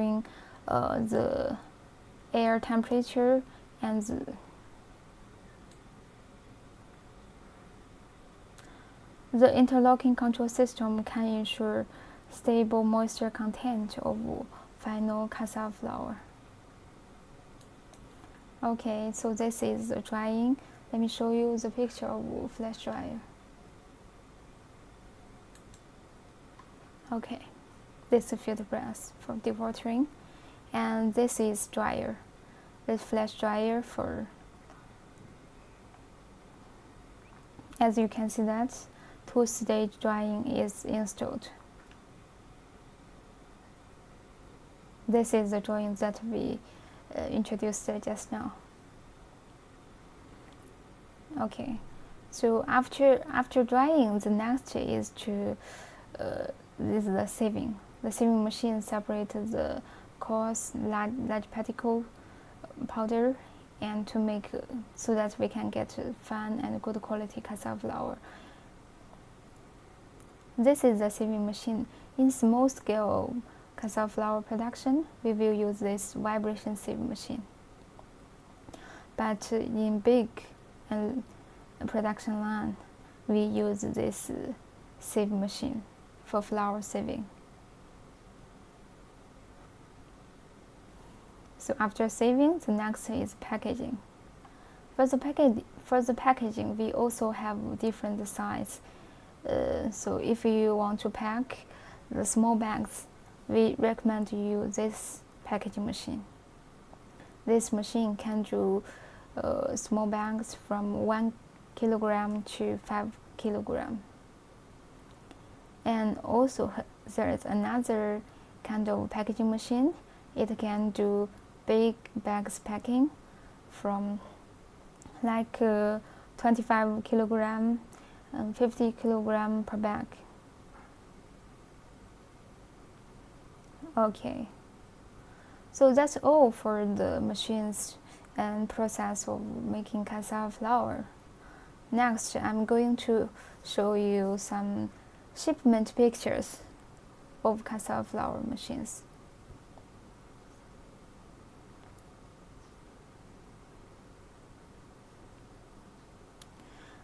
monitoring the air temperature and the interlocking control system can ensure stable moisture content of final cassava flour. Okay, so this is the drying. Let me show you the picture of flash dryer. Okay, this is field press for dewatering, and this is dryer. This flash dryer for, as you can see that, two-stage drying is installed. This is the drawing that we introduced just now. Okay, so after drying, the next is to this is the sieving. The sieving machine separates the coarse large particle powder and to make so that we can get fine and good quality cassava flour. This is the sieving machine. In small scale cassava flour production, we will use this vibration sieve machine. But in big production line, we use this sieve machine for flour sieving. So after sieving, the next is packaging. For the packaging, we also have different sizes. So if you want to pack the small bags, we recommend you use this packaging machine. This machine can do small bags from 1 kilogram to 5 kilogram. And also there is another kind of packaging machine. It can do big bags packing from like 25 kilogram and 50 kilogram per bag. Okay, so that's all for the machines and process of making cassava flour. Next, I'm going to show you some shipment pictures of cassava flour machines.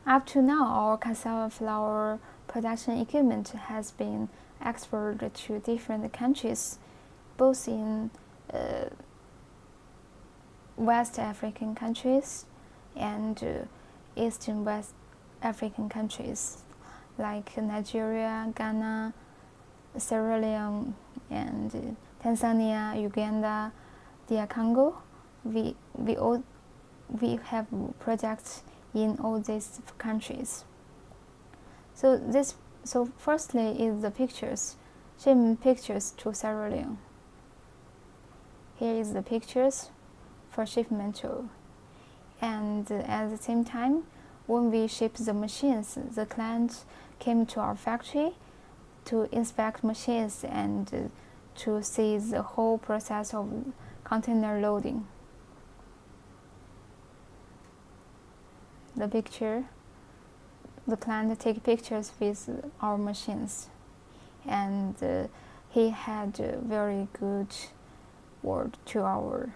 Up to now, our cassava flour production equipment has been exported to different countries, both in West African countries and East and West African countries like Nigeria, Ghana, Sierra Leone, and Tanzania, Uganda, DR Congo. We have projects in all these countries. So firstly is the pictures, shipment pictures to Sierra Leone. Here is the pictures for shipment to, and at the same time, when we ship the machines, the client came to our factory to inspect machines and to see the whole process of container loading. The picture, the client take pictures with our machines, and he had a very good word to our.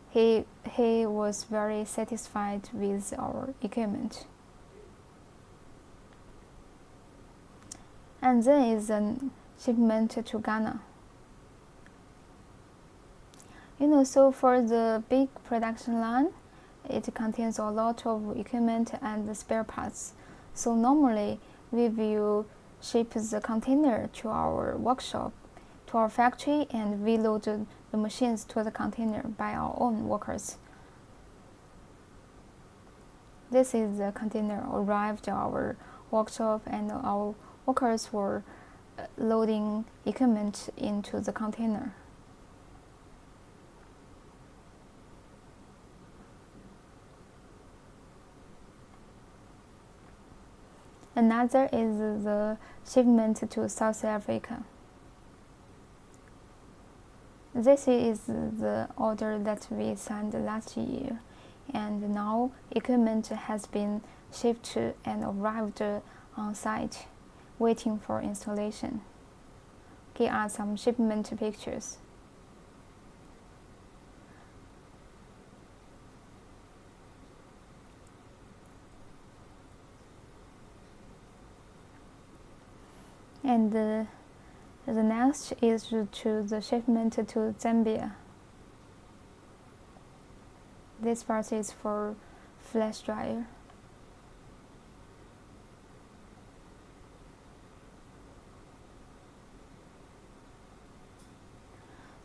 He was very satisfied with our equipment. And then is a shipment to Ghana. So for the big production line, it contains a lot of equipment and spare parts. So normally we will ship the container to our workshop, to our factory, and we load the machines to the container by our own workers. This is the container arrived to our workshop, and our workers were loading equipment into the container. Another is the shipment to South Africa. This is the order that we signed last year, and now equipment has been shipped and arrived on site, waiting for installation. Here are some shipment pictures. And the next is to the shipment to Zambia. This part is for flash dryer.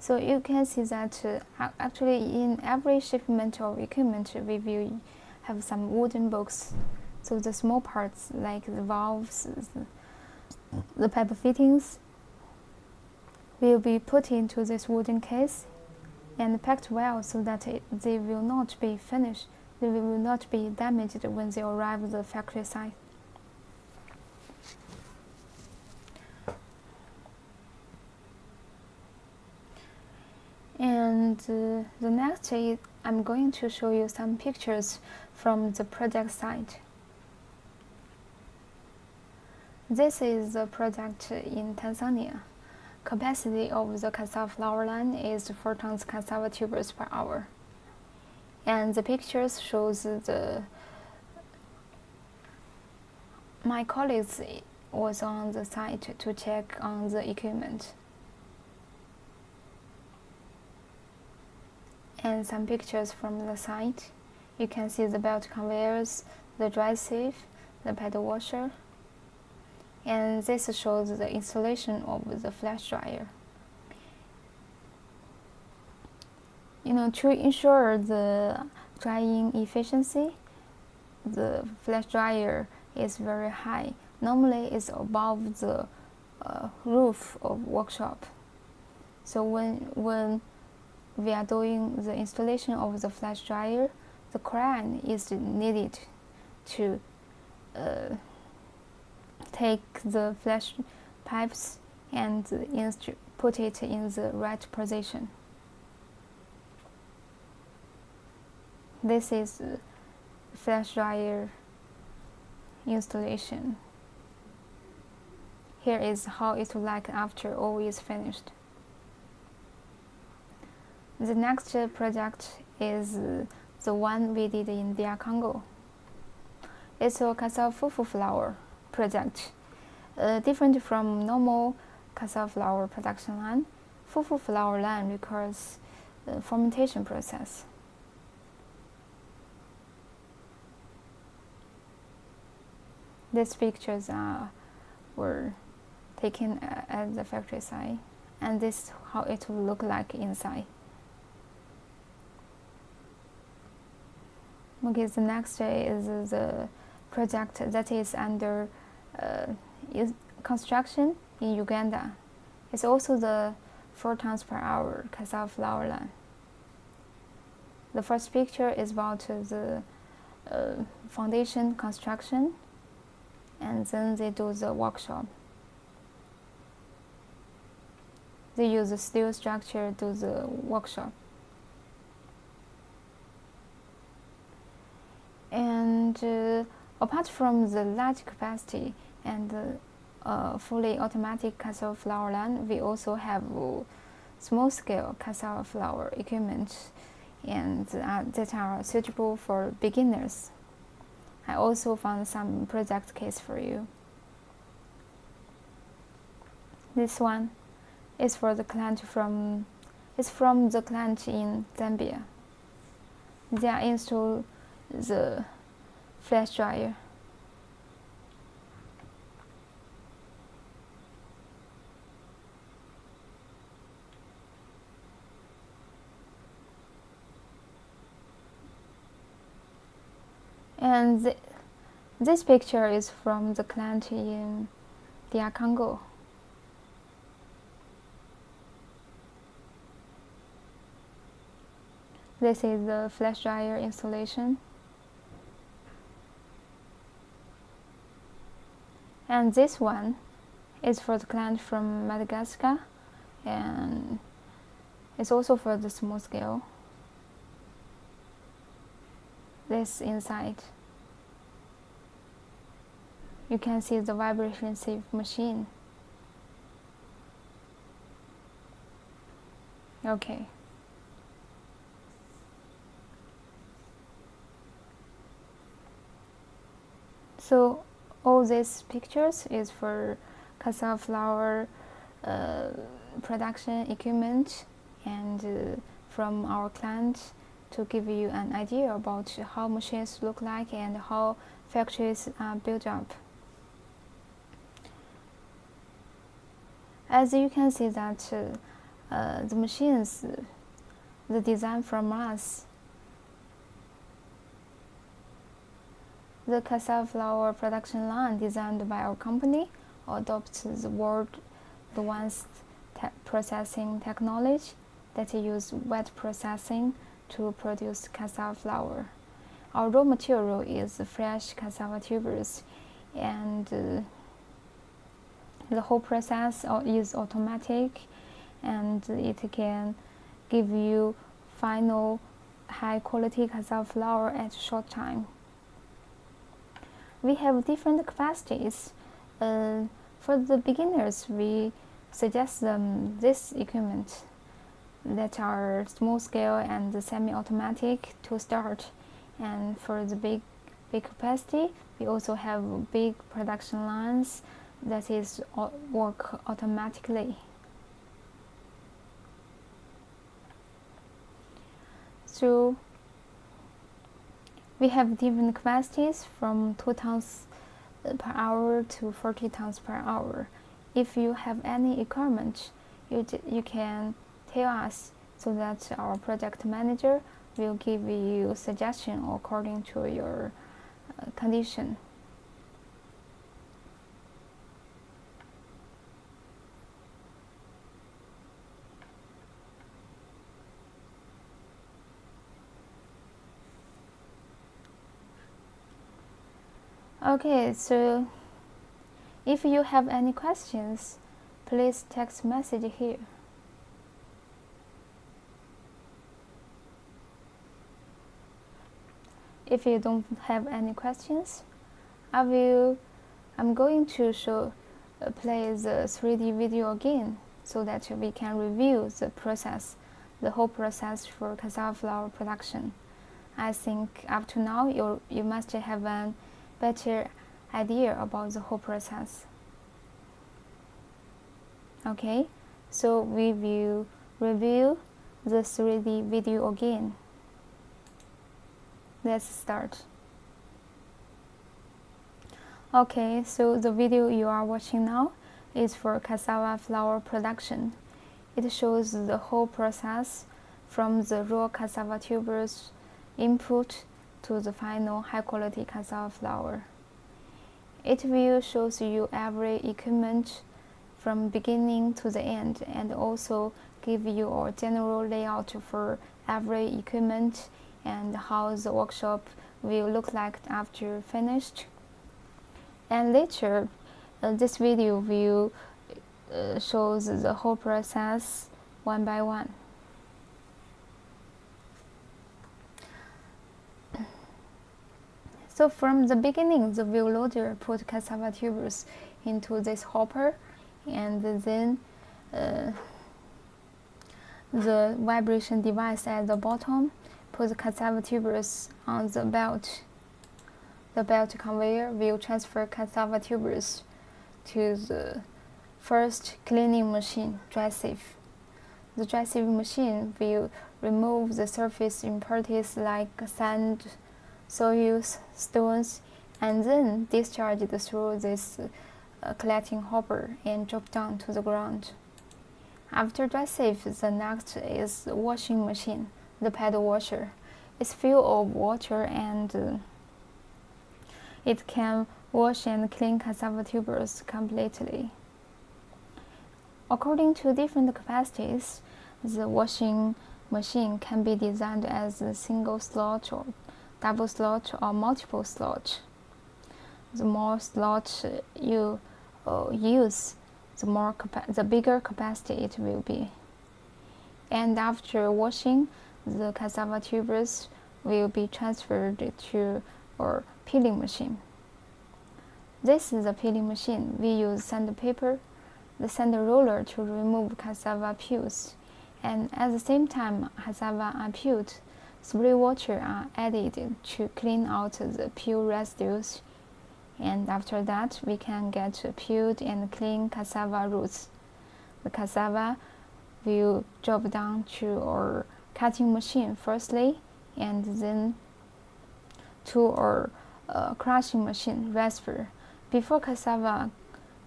So you can see that actually in every shipment of equipment we will have some wooden box. So the small parts like the valves, the pipe fittings will be put into this wooden case and packed well so that they will not be finished. They will not be damaged when they arrive at the factory site. And the next is I'm going to show you some pictures from the project site. This is the project in Tanzania. Capacity of the cassava flour line is 4 tons cassava tubers per hour. And the pictures shows my colleagues was on the site to check on the equipment. And some pictures from the site. You can see the belt conveyors, the dry sieve, the pedal washer. And this shows the installation of the flash dryer. To ensure the drying efficiency, the flash dryer is very high. Normally it's above the roof of workshop. So when we are doing the installation of the flash dryer, the crane is needed to take the flash pipes and put it in the right position. This is flash dryer installation. Here is how it will look after all is finished. The next project is the one we did in DR Congo. It's a cassava fufu flour project. Different from normal cassava flour production line, fufu flour line requires fermentation process. These pictures were taken at the factory site, and this is how it will look like inside. Okay, the next is the project that is under construction in Uganda. It's also the 4 tons per hour cassava flour line. The first picture is about the foundation construction, and then they do the workshop. They use the steel structure to do the workshop. And apart from the large capacity and the fully automatic cassava flour line, we also have small-scale cassava flour equipment and that are suitable for beginners. I also found some project case for you. This one is for the client from the client in Zambia. They are installed the flash dryer. And this picture is from the client in DR Congo. This is the flash dryer installation. And this one is for the client from Madagascar, and it's also for the small scale. This inside, you can see the vibration sieve machine. Okay. So all these pictures is for cassava flour production equipment and from our client to give you an idea about how machines look like and how factories are built up. As you can see that the machines, the design from us, the cassava flour production line designed by our company adopts the world's advanced processing technology that use wet processing to produce cassava flour. Our raw material is fresh cassava tubers, and the whole process is automatic, and it can give you final high quality cassava flour at a short time. We have different capacities. For the beginners, we suggest them this equipment that are small scale and semi-automatic to start. And for the big capacity, we also have big production lines that is work automatically. So we have different capacities from 2 tons per hour to 40 tons per hour. If you have any requirement, you can tell us so that our project manager will give you suggestion according to your condition. Okay, so if you have any questions, please text message here. If you don't have any questions, I'm going to play the 3D video again so that we can review the whole process for cassava flour production. I think up to now you must have a better idea about the whole process. Okay, so we will review the 3D video again. Let's start. Okay, so the video you are watching now is for cassava flour production. It shows the whole process from the raw cassava tubers input to the final high quality cassava flour. It will show you every equipment from beginning to the end and also give you a general layout for every equipment and how the workshop will look like after finished. And later, this video will show the whole process one by one. So from the beginning, the wheel loader put cassava tubers into this hopper, and then the vibration device at the bottom put the cassava tubers on the belt. The belt conveyor will transfer cassava tubers to the first cleaning machine, dry sieve. The dry sieving machine will remove the surface impurities like sand, soils, stones, and then discharge it through this collecting hopper and drop down to the ground. After dry sieve, the next is the washing machine, the paddle washer. It's full of water and it can wash and clean cassava tubers completely. According to different capacities, the washing machine can be designed as a single slot or double slot or multiple slot. The more slots you use, the bigger capacity it will be. And after washing, the cassava tubers will be transferred to our peeling machine. This is a peeling machine. We use sandpaper, the sand roller to remove cassava peels, and at the same time cassava are peeled, spray water are added to clean out the peel residues, And after that, we can get peeled and clean cassava roots. The cassava will drop down to our cutting machine firstly, and then to our crushing machine, rasper. Before cassava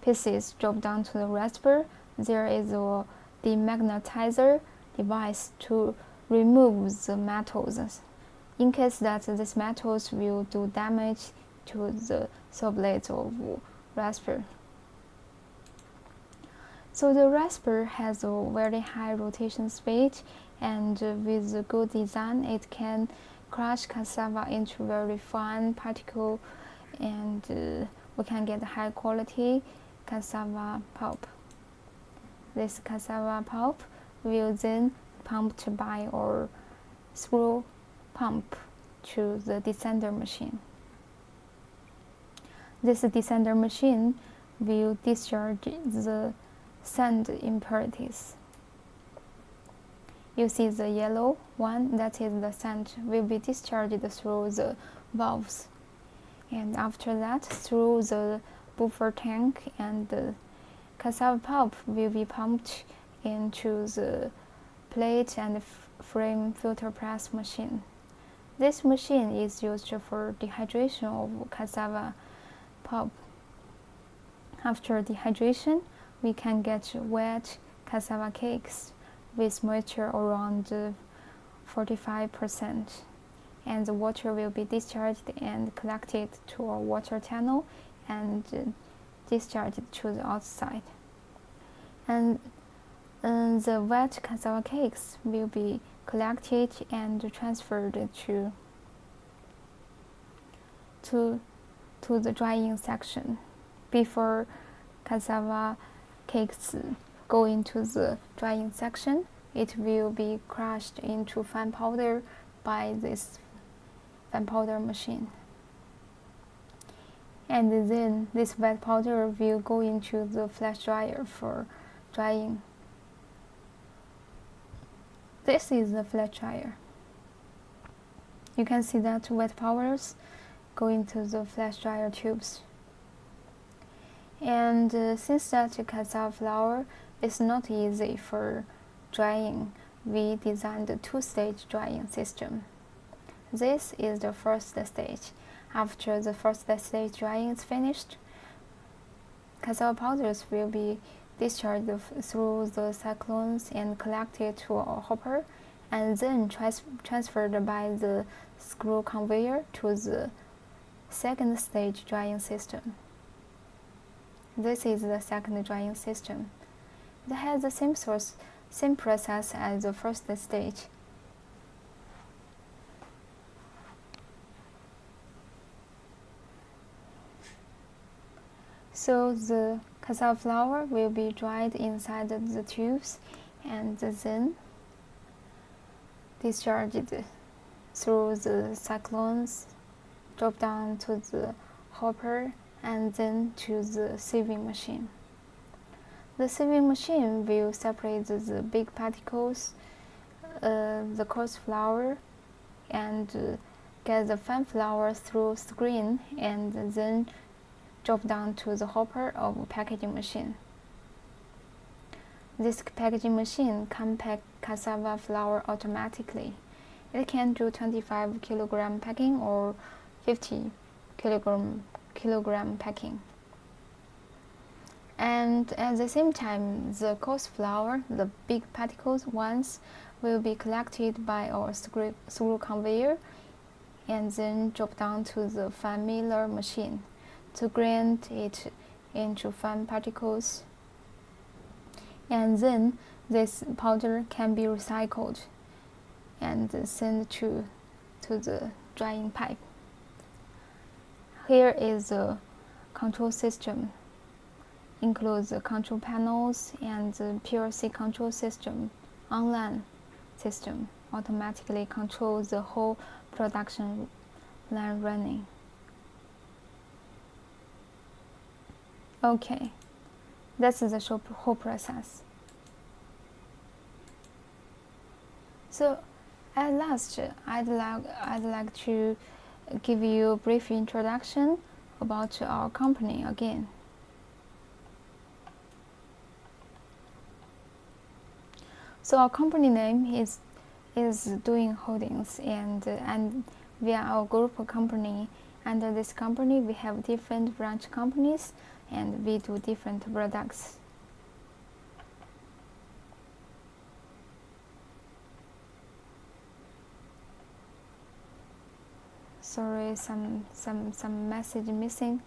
pieces drop down to the rasper, there is a demagnetizer device to remove the metals in case that these metals will do damage to the saw blades of rasper. So the rasper has a very high rotation speed, and with a good design it can crush cassava into very fine particle, and we can get high quality cassava pulp. This cassava pulp will then pumped by our screw pump to the descender machine. This descender machine will discharge the sand impurities. You see the yellow one, that is the sand, will be discharged through the valves, and after that through the buffer tank, and the cassava pulp will be pumped into the plate and frame filter press machine. This machine is used for dehydration of cassava pulp. After dehydration, we can get wet cassava cakes with moisture around 45%, and the water will be discharged and collected to a water tunnel and discharged to the outside. And the wet cassava cakes will be collected and transferred to the drying section. Before cassava cakes go into the drying section, it will be crushed into fine powder by this fine powder machine. And then this wet powder will go into the flash dryer for drying. This is the flash dryer. You can see that wet powders go into the flash dryer tubes. And since that cassava flour is not easy for drying, we designed a two-stage drying system. This is the first stage. After the first stage drying is finished, cassava powders will be discharged through the cyclones and collected to a hopper, and then transferred by the screw conveyor to the second stage drying system. This is the second drying system. It has the same process as the first stage. So the cassava flour will be dried inside the tubes and then discharged through the cyclones, drop down to the hopper, and then to the sieving machine. The sieving machine will separate the big particles, the coarse flour, and get the fine flour through screen, and then drop down to the hopper of packaging machine. This packaging machine can pack cassava flour automatically. It can do 25 kilogram packing or 50 kilogram packing. And at the same time, the coarse flour, the big particles ones, will be collected by our screw conveyor and then drop down to the fine miller machine to grind it into fine particles. And then this powder can be recycled and sent to the drying pipe. Here is the control system. Includes the control panels and the PLC control system, online system, automatically controls the whole production line running. Okay, that's the whole process. So at last, I'd like to give you a brief introduction about our company again. So our company name is Doing Holdings, and we are our group company. Under this company, we have different branch companies, and we do different products. Sorry, some message missing.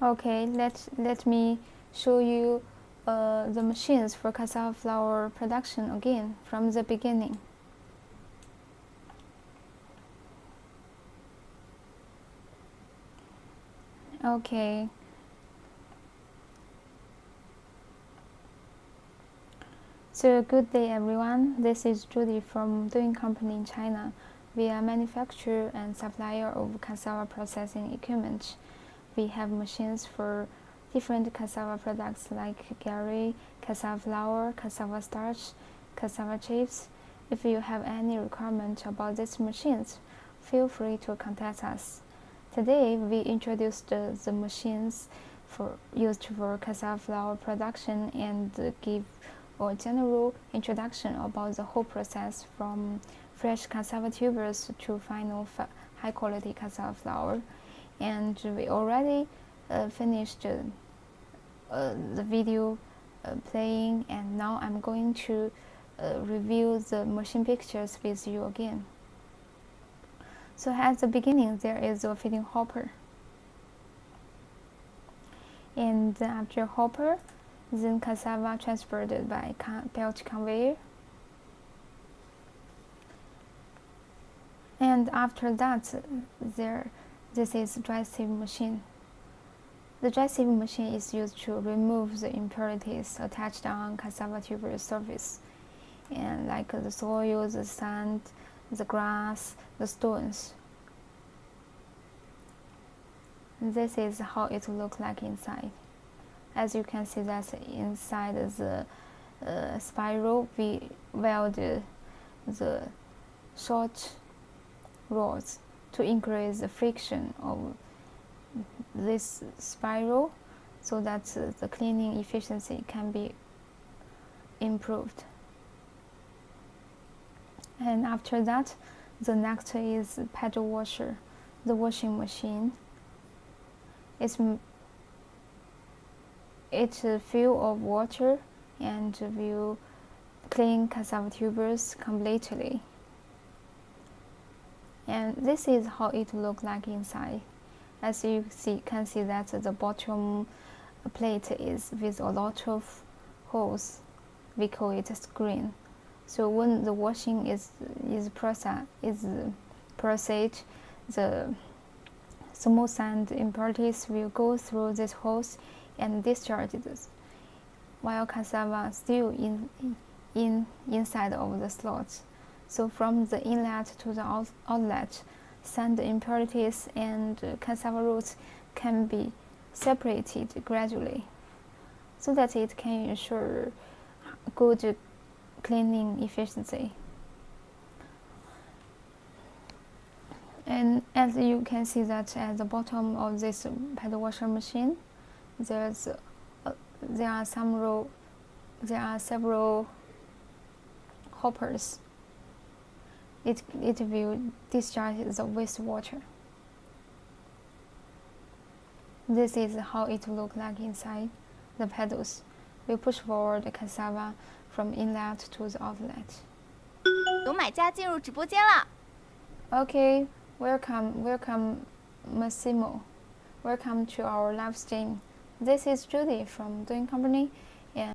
Okay, let me show you the machines for cassava flour production again from the beginning. Okay. So good day everyone, this is Judy from Doing Company in China. We are manufacturer and supplier of cassava processing equipment. We have machines for different cassava products like gari, cassava flour, cassava starch, cassava chips. If you have any requirement about these machines, feel free to contact us. Today we introduced the machines used for cassava flour production and give a general introduction about the whole process from fresh cassava tubers to final high quality cassava flour. And we already finished the video playing, and now I'm going to review the machine pictures with you again. So at the beginning there is a feeding hopper, and after hopper, then cassava transferred by belt conveyor, and after that this is dry sieving machine. The dry sieving machine is used to remove the impurities attached on cassava tuber surface, and like the soil, the sand, the grass, the stones. This is how it looks like inside. As you can see that inside the spiral, we weld the short rods to increase the friction of this spiral, so that the cleaning efficiency can be improved. And after that, the next is paddle washer, the washing machine. It's full of water and will clean cassava tubers completely. And this is how it looks like inside. As you can see that the bottom plate is with a lot of holes. We call it a screen. So when the washing is processed, the small sand impurities will go through these holes and discharge this, while cassava still inside of the slots. So from the inlet to the outlet, sand impurities and cassava roots can be separated gradually, so that it can ensure good cleaning efficiency. And as you can see that at the bottom of this paddle washer machine, there are several hoppers. It will discharge the wastewater. This is how it looks like inside. The pedals will push forward the cassava from inlet to the outlet. 有买家进入直播间了。 Okay, welcome Massimo. Welcome to our live stream. This is Judy from Doing Company.